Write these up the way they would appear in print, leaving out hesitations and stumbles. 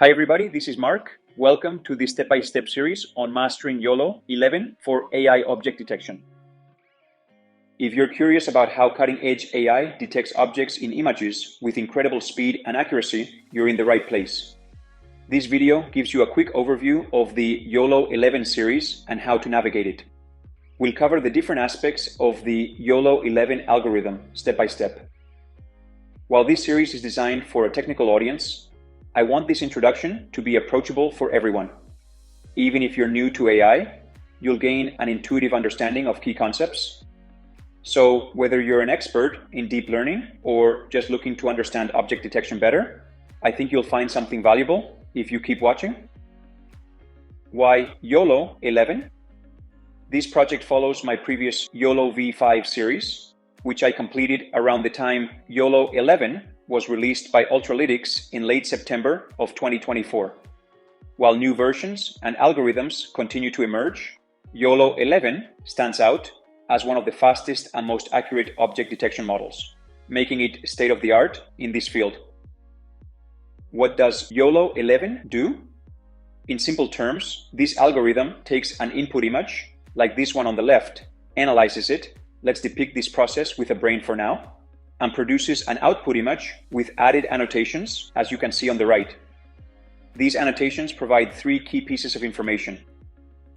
Hi everybody, this is Mark. Welcome to the step-by-step series on mastering YOLO11 for AI object detection. If you're curious about how cutting-edge AI detects objects in images with incredible speed and accuracy, you're in the right place. This video gives you a quick overview of the YOLO11 series and how to navigate it. We'll cover the different aspects of the YOLO11 algorithm step by step. While this series is designed for a technical audience, I want this introduction to be approachable for everyone. Even if you're new to AI, you'll gain an intuitive understanding of key concepts. So whether you're an expert in deep learning or just looking to understand object detection better, I think you'll find something valuable if you keep watching. Why YOLO11? This project follows my previous YOLOv11 series, which I completed around the time YOLO11 was released by Ultralytics in late September of 2024. While new versions and algorithms continue to emerge, YOLO11 stands out as one of the fastest and most accurate object detection models, making it state-of-the-art in this field. What does YOLO11 do? In simple terms, this algorithm takes an input image, like this one on the left, analyzes it, let's depict this process with a brain for now, and produces an output image with added annotations, as you can see on the right. These annotations provide three key pieces of information: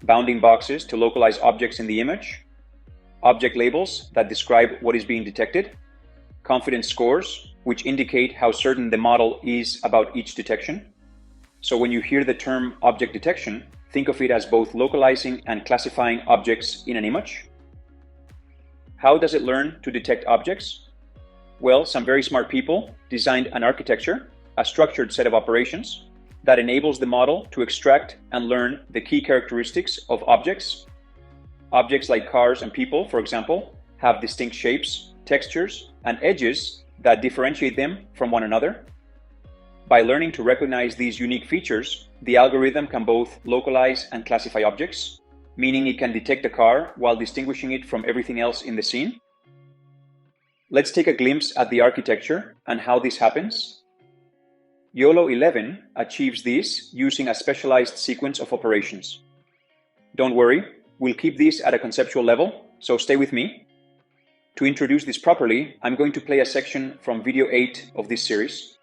bounding boxes to localize objects in the image, object labels that describe what is being detected, confidence scores, which indicate how certain the model is about each detection. So when you hear the term object detection, think of it as both localizing and classifying objects in an image. How does it learn to detect objects? Well, some very smart people designed an architecture, a structured set of operations, that enables the model to extract and learn the key characteristics of objects. Objects like cars and people, for example, have distinct shapes, textures, and edges that differentiate them from one another. By learning to recognize these unique features, the algorithm can both localize and classify objects, meaning it can detect a car while distinguishing it from everything else in the scene. Let's take a glimpse at the architecture and how this happens. YOLO11 achieves this using a specialized sequence of operations. Don't worry, we'll keep this at a conceptual level, so stay with me. To introduce this properly, I'm going to play a section from video 8 of this series.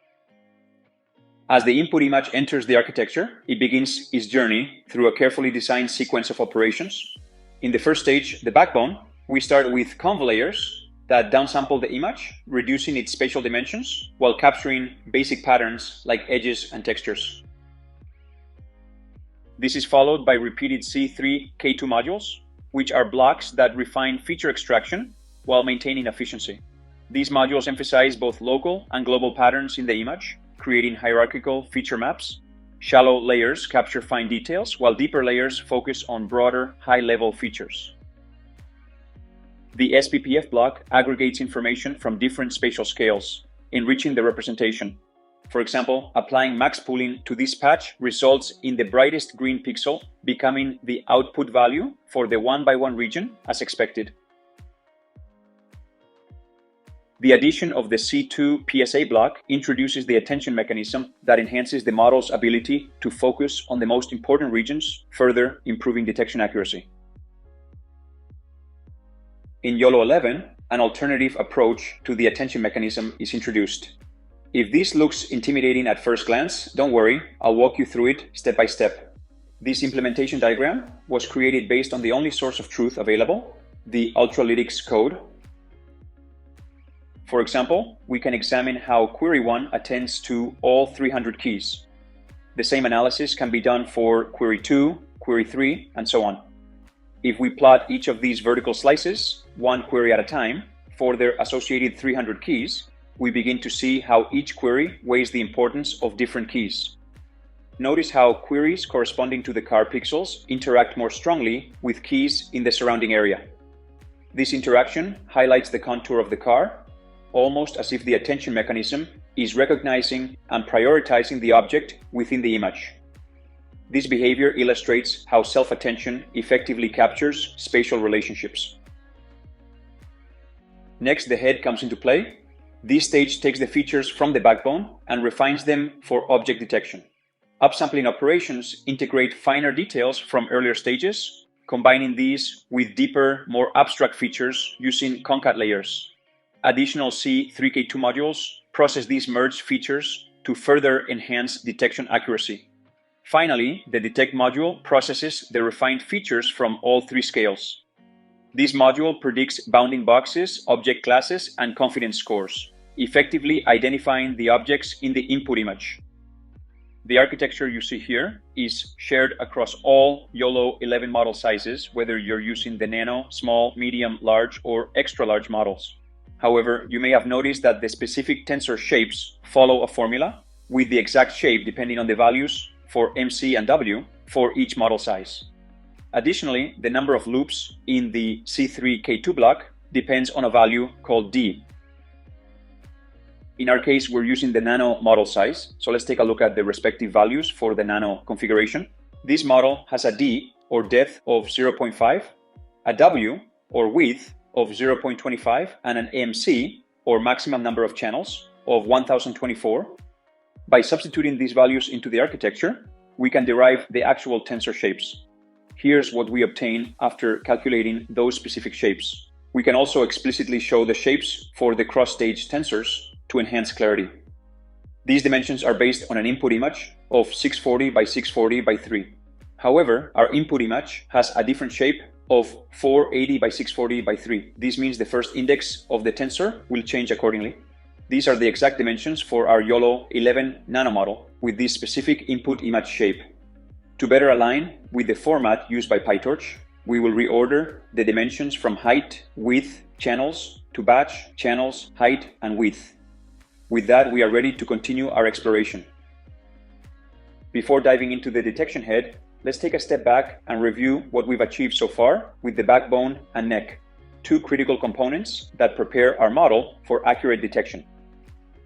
As the input image enters the architecture, it begins its journey through a carefully designed sequence of operations. In the first stage, the backbone, we start with conv layers that downsample the image, reducing its spatial dimensions while capturing basic patterns like edges and textures. This is followed by repeated C3 K2 modules, which are blocks that refine feature extraction while maintaining efficiency. These modules emphasize both local and global patterns in the image, creating hierarchical feature maps. Shallow layers capture fine details, while deeper layers focus on broader, high-level features. The SPPF block aggregates information from different spatial scales, enriching the representation. For example, applying max pooling to this patch results in the brightest green pixel becoming the output value for the 1x1 region as expected. The addition of the C2 PSA block introduces the attention mechanism that enhances the model's ability to focus on the most important regions, further improving detection accuracy. In YOLO11, an alternative approach to the attention mechanism is introduced. If this looks intimidating at first glance, don't worry, I'll walk you through it step by step. This implementation diagram was created based on the only source of truth available, the Ultralytics code. For example, we can examine how query 1 attends to all 300 keys. The same analysis can be done for query 2, query 3, and so on. If we plot each of these vertical slices, one query at a time, for their associated 300 keys, we begin to see how each query weighs the importance of different keys. Notice how queries corresponding to the car pixels interact more strongly with keys in the surrounding area. This interaction highlights the contour of the car, almost as if the attention mechanism is recognizing and prioritizing the object within the image. This behavior illustrates how self-attention effectively captures spatial relationships. Next, the head comes into play. This stage takes the features from the backbone and refines them for object detection. Upsampling operations integrate finer details from earlier stages, combining these with deeper, more abstract features using concat layers. Additional C3K2 modules process these merged features to further enhance detection accuracy. Finally, the detect module processes the refined features from all three scales. This module predicts bounding boxes, object classes, and confidence scores, effectively identifying the objects in the input image. The architecture you see here is shared across all YOLO11 model sizes, whether you're using the nano, small, medium, large, or extra large models. However, you may have noticed that the specific tensor shapes follow a formula with the exact shape depending on the values for MC and W for each model size. Additionally, the number of loops in the C3K2 block depends on a value called D. In our case, we're using the nano model size, so let's take a look at the respective values for the nano configuration. This model has a D, or depth, of 0.5, a W, or width, of 0.25, and an MC, or maximum number of channels, of 1024. By substituting these values into the architecture, we can derive the actual tensor shapes. Here's what we obtain after calculating those specific shapes. We can also explicitly show the shapes for the cross-stage tensors to enhance clarity. These dimensions are based on an input image of 640 by 640 by 3. However, our input image has a different shape of 480 by 640 by 3. This means the first index of the tensor will change accordingly. These are the exact dimensions for our YOLO11 nano model with this specific input image shape. To better align with the format used by PyTorch, we will reorder the dimensions from height, width, channels to batch, channels, height, and width. With that, we are ready to continue our exploration. Before diving into the detection head, let's take a step back and review what we've achieved so far with the backbone and neck, two critical components that prepare our model for accurate detection.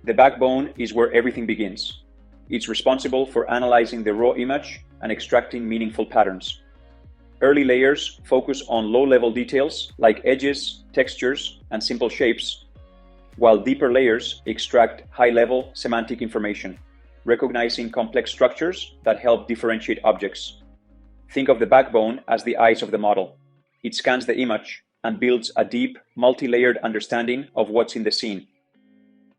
The backbone is where everything begins. It's responsible for analyzing the raw image and extracting meaningful patterns. Early layers focus on low-level details like edges, textures, and simple shapes, while deeper layers extract high-level semantic information, recognizing complex structures that help differentiate objects. Think of the backbone as the eyes of the model. It scans the image and builds a deep, multi-layered understanding of what's in the scene.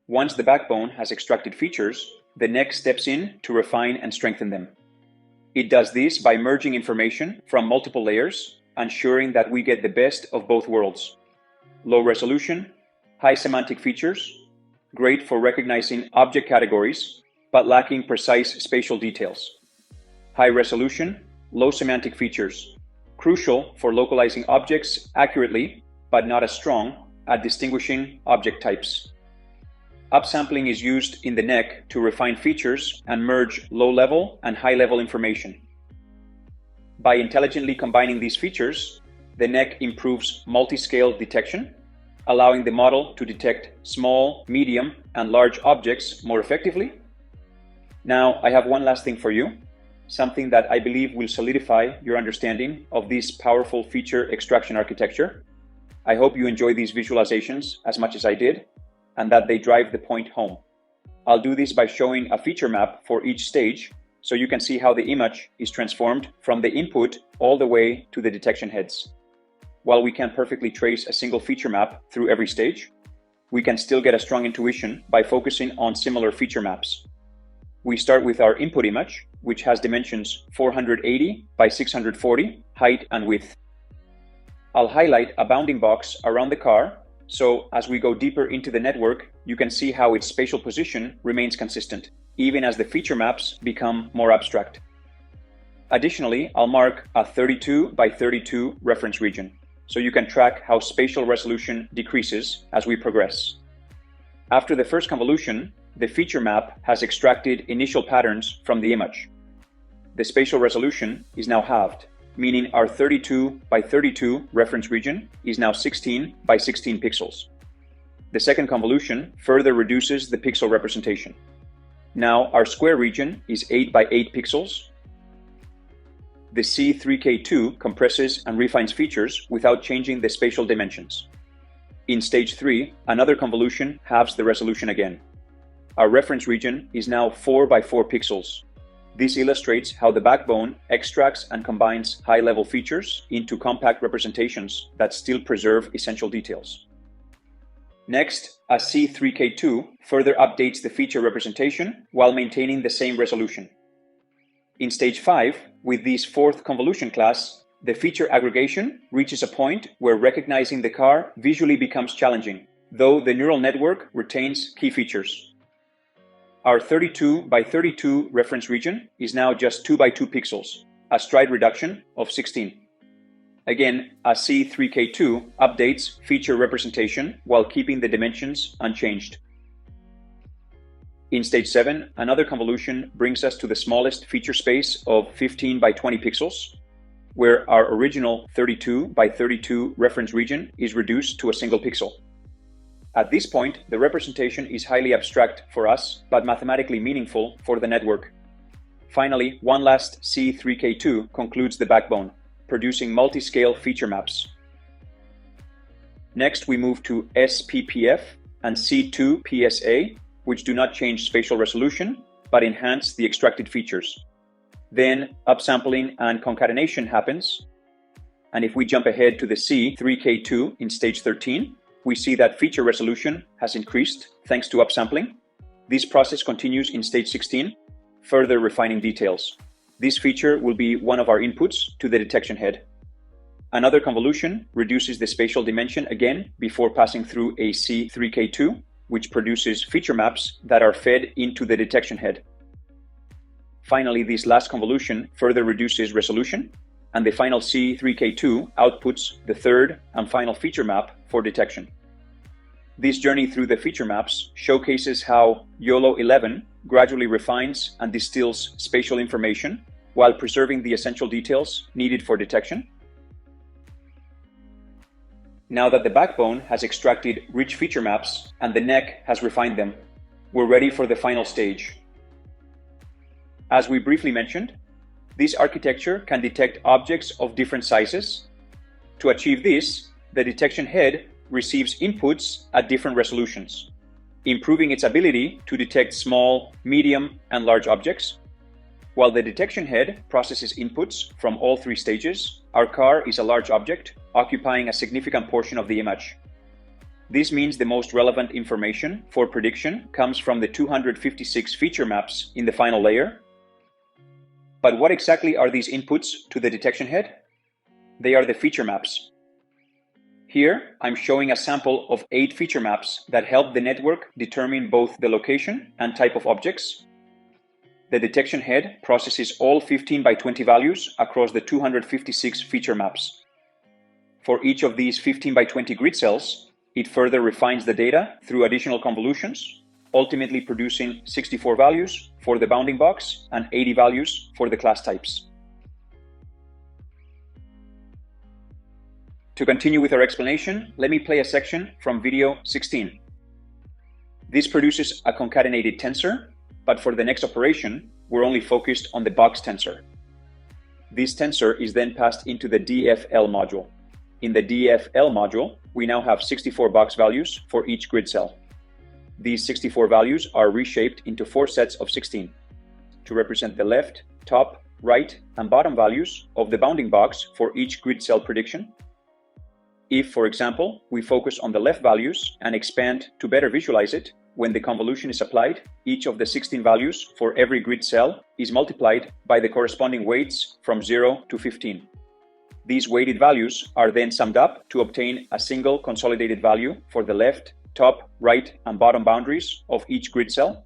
Once the backbone has extracted features, the neck steps in to refine and strengthen them. It does this by merging information from multiple layers, ensuring that we get the best of both worlds. Low resolution, high semantic features, great for recognizing object categories, but lacking precise spatial details. High resolution, low semantic features, crucial for localizing objects accurately, but not as strong at distinguishing object types. Upsampling is used in the neck to refine features and merge low-level and high-level information. By intelligently combining these features, the neck improves multi-scale detection, allowing the model to detect small, medium, and large objects more effectively. Now, I have one last thing for you, something that I believe will solidify your understanding of this powerful feature extraction architecture. I hope you enjoy these visualizations as much as I did, and that they drive the point home. I'll do this by showing a feature map for each stage so you can see how the image is transformed from the input all the way to the detection heads. While we can't perfectly trace a single feature map through every stage, we can still get a strong intuition by focusing on similar feature maps. We start with our input image, which has dimensions 480 by 640, height and width. I'll highlight a bounding box around the car, so as we go deeper into the network, you can see how its spatial position remains consistent, even as the feature maps become more abstract. Additionally, I'll mark a 32 by 32 reference region, so you can track how spatial resolution decreases as we progress. After the first convolution, the feature map has extracted initial patterns from the image. The spatial resolution is now halved, meaning our 32 by 32 reference region is now 16 by 16 pixels. The second convolution further reduces the pixel representation. Now our square region is 8 by 8 pixels. The C3K2 compresses and refines features without changing the spatial dimensions. In stage 3, another convolution halves the resolution again. Our reference region is now 4 by 4 pixels. This illustrates how the backbone extracts and combines high-level features into compact representations that still preserve essential details. Next, a C3K2 further updates the feature representation while maintaining the same resolution. In stage 5, with this fourth convolution class, the feature aggregation reaches a point where recognizing the car visually becomes challenging, though the neural network retains key features. Our 32 by 32 reference region is now just 2 by 2 pixels, a stride reduction of 16. Again, a C3K2 updates feature representation while keeping the dimensions unchanged. In stage 7, another convolution brings us to the smallest feature space of 15 by 20 pixels, where our original 32 by 32 reference region is reduced to a single pixel. At this point, the representation is highly abstract for us, but mathematically meaningful for the network. Finally, one last C3K2 concludes the backbone, producing multi-scale feature maps. Next, we move to SPPF and C2PSA, which do not change spatial resolution, but enhance the extracted features. Then upsampling and concatenation happens. And if we jump ahead to the C3K2 in stage 13, we see that feature resolution has increased thanks to upsampling. This process continues in stage 16, further refining details. This feature will be one of our inputs to the detection head. Another convolution reduces the spatial dimension again before passing through a C3K2, which produces feature maps that are fed into the detection head. Finally, this last convolution further reduces resolution, and the final C3K2 outputs the third and final feature map for detection. This journey through the feature maps showcases how YOLO11 gradually refines and distills spatial information while preserving the essential details needed for detection. Now that the backbone has extracted rich feature maps and the neck has refined them, we're ready for the final stage. As we briefly mentioned, this architecture can detect objects of different sizes. To achieve this, the detection head receives inputs at different resolutions, improving its ability to detect small, medium, and large objects. While the detection head processes inputs from all three stages, our car is a large object, occupying a significant portion of the image. This means the most relevant information for prediction comes from the 256 feature maps in the final layer. But what exactly are these inputs to the detection head? They are the feature maps. Here, I'm showing a sample of 8 feature maps that help the network determine both the location and type of objects. The detection head processes all 15 by 20 values across the 256 feature maps. For each of these 15 by 20 grid cells, it further refines the data through additional convolutions, ultimately producing 64 values for the bounding box and 80 values for the class types. To continue with our explanation, let me play a section from video 16. This produces a concatenated tensor, but for the next operation, we're only focused on the box tensor. This tensor is then passed into the DFL module. In the DFL module, we now have 64 box values for each grid cell. These 64 values are reshaped into 4 sets of 16 to represent the left, top, right, and bottom values of the bounding box for each grid cell prediction. If, for example, we focus on the left values and expand to better visualize it, when the convolution is applied, each of the 16 values for every grid cell is multiplied by the corresponding weights from 0 to 15. These weighted values are then summed up to obtain a single consolidated value for the left, top, right, and bottom boundaries of each grid cell.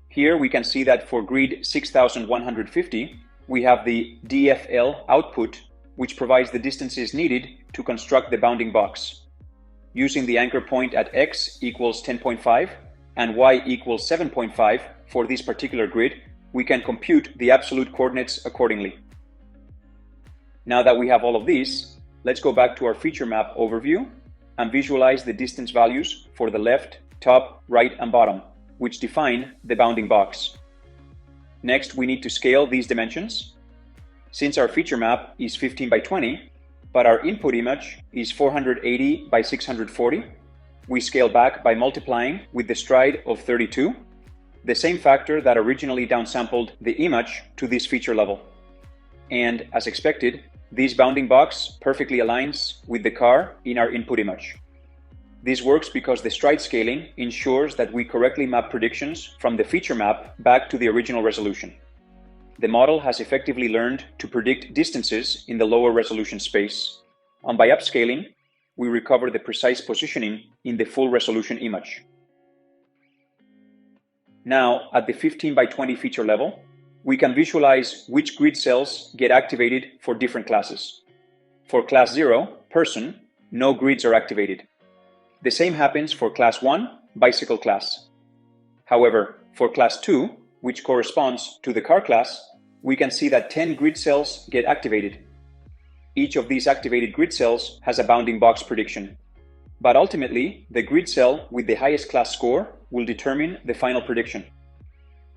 Here we can see that for grid 6150, we have the DFL output, which provides the distances needed to construct the bounding box. Using the anchor point at x equals 10.5 and y equals 7.5 for this particular grid, we can compute the absolute coordinates accordingly. Now that we have all of these, let's go back to our feature map overview and visualize the distance values for the left, top, right, and bottom, which define the bounding box. Next, we need to scale these dimensions. Since our feature map is 15 by 20, but our input image is 480 by 640, we scale back by multiplying with the stride of 32. the same factor that originally downsampled the image to this feature level. And as expected, this bounding box perfectly aligns with the car in our input image. This works because the stride scaling ensures that we correctly map predictions from the feature map back to the original resolution. The model has effectively learned to predict distances in the lower resolution space, and by upscaling, we recover the precise positioning in the full resolution image. Now, at the 15 by 20 feature level, we can visualize which grid cells get activated for different classes. For class 0, person, no grids are activated. The same happens for class 1, bicycle class. However, for class 2, which corresponds to the car class, we can see that 10 grid cells get activated. Each of these activated grid cells has a bounding box prediction. But ultimately, the grid cell with the highest class score will determine the final prediction.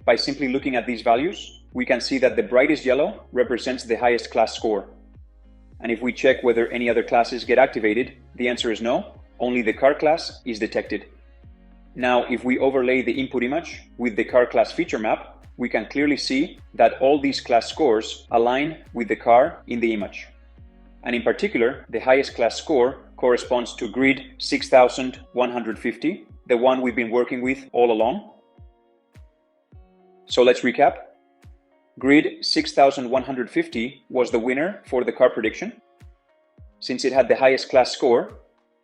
By simply looking at these values, we can see that the brightest yellow represents the highest class score. And if we check whether any other classes get activated, the answer is no, only the car class is detected. Now, if we overlay the input image with the car class feature map, we can clearly see that all these class scores align with the car in the image. And in particular, the highest class score corresponds to grid 6150, the one we've been working with all along. So let's recap. Grid 6150 was the winner for the car prediction. Since it had the highest class score,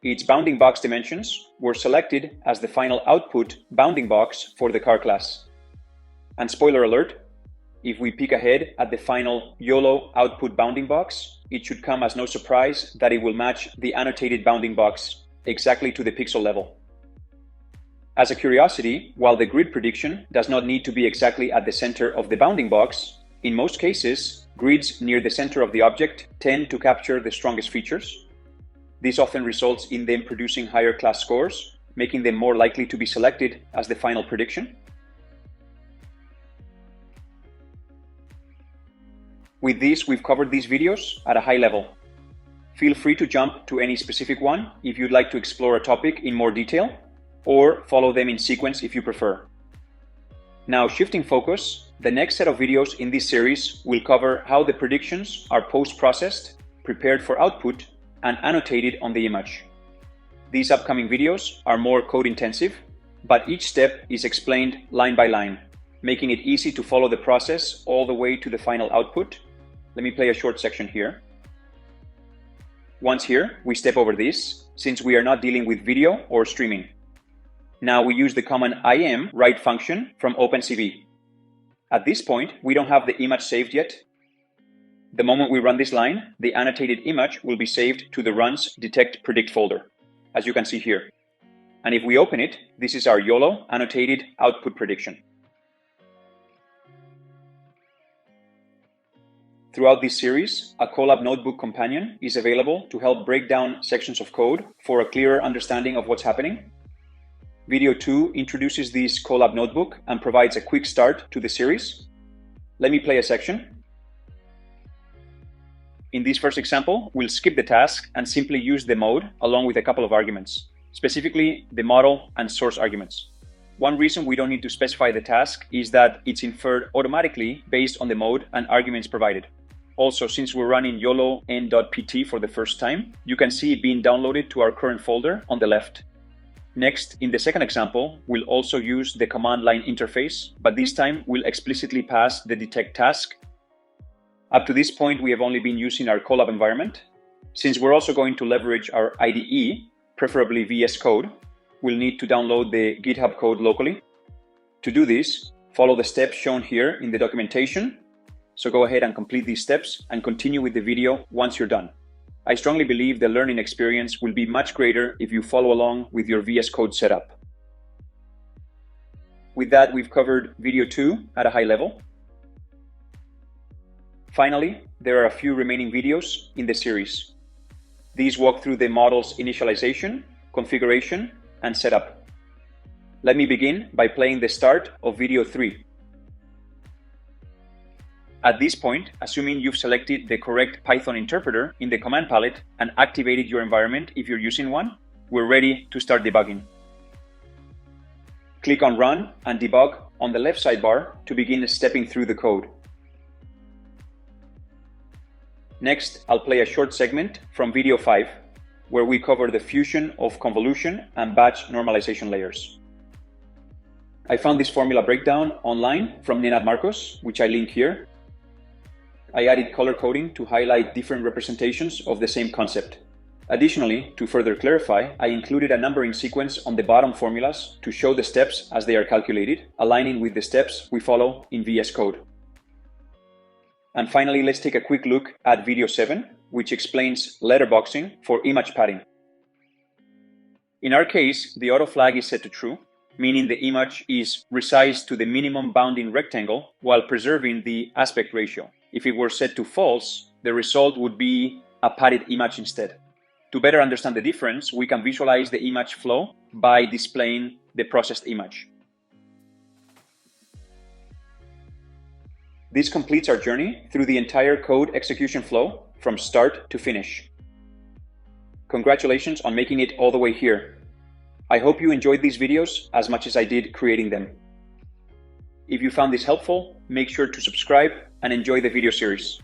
its bounding box dimensions were selected as the final output bounding box for the car class. And spoiler alert, if we peek ahead at the final YOLO output bounding box, it should come as no surprise that it will match the annotated bounding box exactly to the pixel level. As a curiosity, while the grid prediction does not need to be exactly at the center of the bounding box, in most cases, grids near the center of the object tend to capture the strongest features. This often results in them producing higher class scores, making them more likely to be selected as the final prediction. With this, we've covered these videos at a high level. Feel free to jump to any specific one if you'd like to explore a topic in more detail, or follow them in sequence if you prefer. Now, shifting focus, the next set of videos in this series will cover how the predictions are post-processed, prepared for output, and annotated on the image. These upcoming videos are more code-intensive, but each step is explained line by line, making it easy to follow the process all the way to the final output. Let me play a short section here. Once here, we step over this, since we are not dealing with video or streaming. Now we use the common IM write function from OpenCV. At this point, we don't have the image saved yet. The moment we run this line, the annotated image will be saved to the runs detect predict folder, as you can see here. And if we open it, this is our YOLO annotated output prediction. Throughout this series, a Colab notebook companion is available to help break down sections of code for a clearer understanding of what's happening. Video 2 introduces this Colab notebook and provides a quick start to the series. Let me play a section. In this first example, we'll skip the task and simply use the mode along with a couple of arguments, specifically the model and source arguments. One reason we don't need to specify the task is that it's inferred automatically based on the mode and arguments provided. Also, since we're running YOLO11.pt for the first time, you can see it being downloaded to our current folder on the left. Next, in the second example, we'll also use the command line interface, but this time we'll explicitly pass the detect task. Up to this point, we have only been using our Colab environment. Since we're also going to leverage our IDE, preferably VS Code, we'll need to download the GitHub code locally. To do this, follow the steps shown here in the documentation. So go ahead and complete these steps and continue with the video once you're done. I strongly believe the learning experience will be much greater if you follow along with your VS Code setup. With that, we've covered video 2 at a high level. Finally, there are a few remaining videos in the series. These walk through the model's initialization, configuration, and setup. Let me begin by playing the start of video 3. At this point, assuming you've selected the correct Python interpreter in the command palette and activated your environment if you're using one, we're ready to start debugging. Click on Run and Debug on the left sidebar to begin stepping through the code. Next, I'll play a short segment from video 5, where we cover the fusion of convolution and batch normalization layers. I found this formula breakdown online from Nenad Marcos, which I link here. I added color coding to highlight different representations of the same concept. Additionally, to further clarify, I included a numbering sequence on the bottom formulas to show the steps as they are calculated, aligning with the steps we follow in VS Code. And finally, let's take a quick look at video 7, which explains letterboxing for image padding. In our case, the auto flag is set to true, meaning the image is resized to the minimum bounding rectangle while preserving the aspect ratio. If it were set to false, the result would be a padded image instead. To better understand the difference, we can visualize the image flow by displaying the processed image. This completes our journey through the entire code execution flow from start to finish. Congratulations on making it all the way here. I hope you enjoyed these videos as much as I did creating them. If you found this helpful, make sure to subscribe and enjoy the video series.